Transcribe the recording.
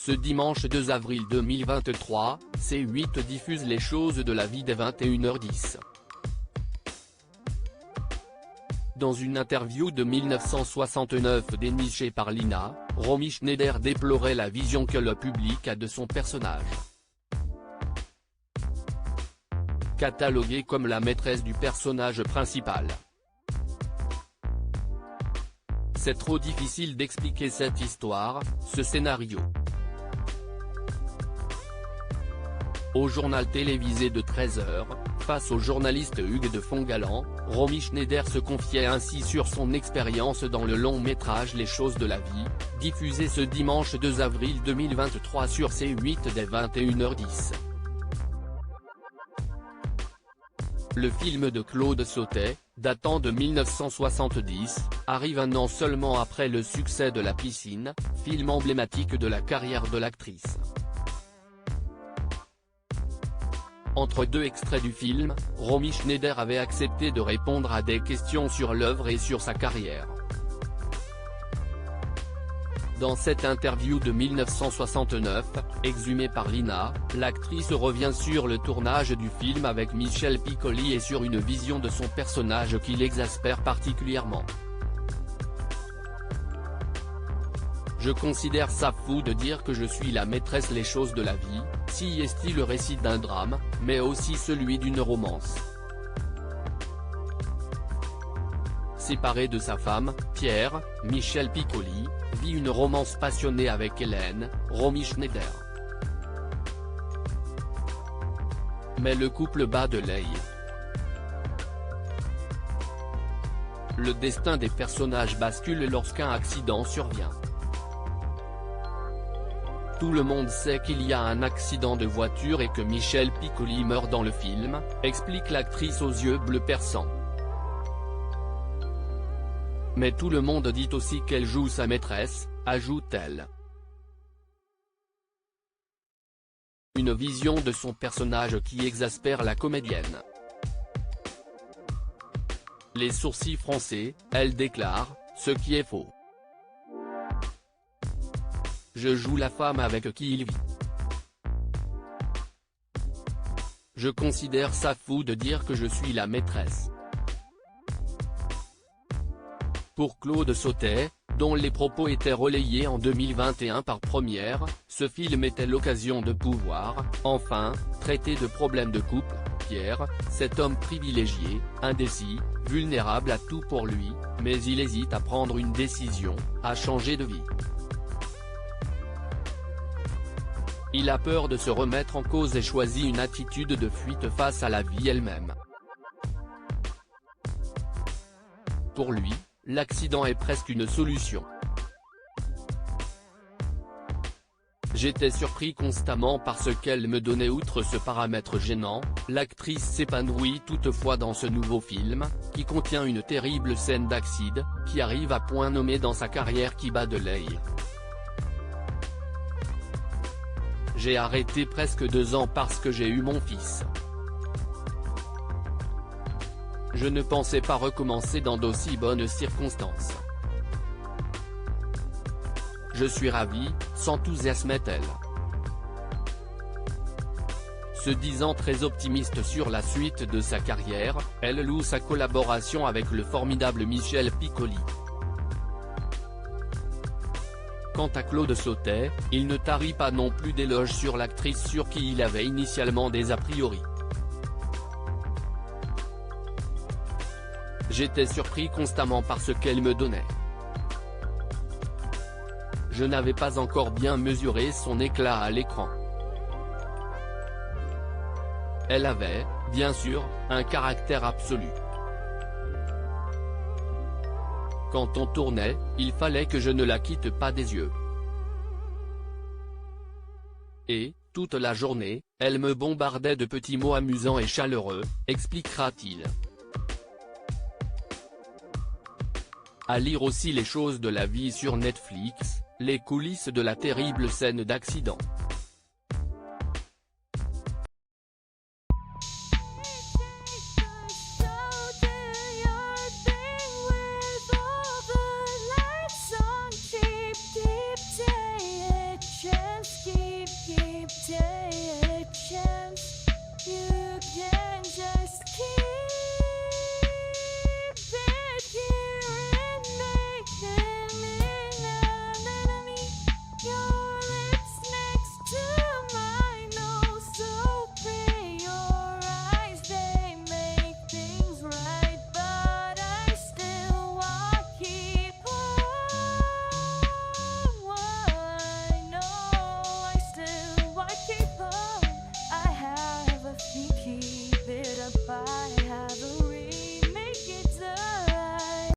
Ce dimanche 2 avril 2023, C8 diffuse les choses de la vie dès 21h10. Dans une interview de 1969 dénichée par l'INA, Romy Schneider déplorait la vision que le public a de son personnage. Cataloguée comme la maîtresse du personnage principal. C'est trop difficile d'expliquer cette histoire, ce scénario. Au journal télévisé de 13h, face au journaliste Hugues de Fongalan, Romy Schneider se confiait ainsi sur son expérience dans le long-métrage Les choses de la vie, diffusé ce dimanche 2 avril 2023 sur C8 dès 21h10. Le film de Claude Sautet, datant de 1970, arrive un an seulement après le succès de La Piscine, film emblématique de la carrière de l'actrice. Entre deux extraits du film, Romy Schneider avait accepté de répondre à des questions sur l'œuvre et sur sa carrière. Dans cette interview de 1969, exhumée par l'INA, l'actrice revient sur le tournage du film avec Michel Piccoli et sur une vision de son personnage qui l'exaspère particulièrement. Je considère ça fou de dire que je suis la maîtresse les choses de la vie, si est-il le récit d'un drame, mais aussi celui d'une romance. Séparé de sa femme, Pierre, Michel Piccoli vit une romance passionnée avec Hélène, Romy Schneider. Mais le couple bat de l'aile. Le destin des personnages bascule lorsqu'un accident survient. Tout le monde sait qu'il y a un accident de voiture et que Michel Piccoli meurt dans le film, explique l'actrice aux yeux bleus perçants. Mais tout le monde dit aussi qu'elle joue sa maîtresse, ajoute-t-elle. Une vision de son personnage qui exaspère la comédienne. Les sourcils froncés, elle déclare, ce qui est faux. Je joue la femme avec qui il vit. Je considère ça fou de dire que je suis la maîtresse. Pour Claude Sautet, dont les propos étaient relayés en 2021 par Première, ce film était l'occasion de pouvoir, enfin, traiter de problèmes de couple. Pierre, cet homme privilégié, indécis, vulnérable à tout pour lui, mais il hésite à prendre une décision, à changer de vie. Il a peur de se remettre en cause et choisit une attitude de fuite face à la vie elle-même. Pour lui, l'accident est presque une solution. J'étais surpris constamment par ce qu'elle me donnait. Outre ce paramètre gênant, l'actrice s'épanouit toutefois dans ce nouveau film, qui contient une terrible scène d'accident, qui arrive à point nommé dans sa carrière qui bat de l'aile. J'ai arrêté presque 2 ans parce que j'ai eu mon fils. Je ne pensais pas recommencer dans d'aussi bonnes circonstances. Je suis ravie, s'enthousiasmait-elle. Se disant très optimiste sur la suite de sa carrière, elle loue sa collaboration avec le formidable Michel Piccoli. Quant à Claude Sautet, il ne tarit pas non plus d'éloges sur l'actrice sur qui il avait initialement des a priori. J'étais surpris constamment par ce qu'elle me donnait. Je n'avais pas encore bien mesuré son éclat à l'écran. Elle avait, bien sûr, un caractère absolu. Quand on tournait, il fallait que je ne la quitte pas des yeux. Et, toute la journée, elle me bombardait de petits mots amusants et chaleureux, expliquera-t-il. À lire aussi Les choses de la vie sur Netflix, les coulisses de la terrible scène d'accident.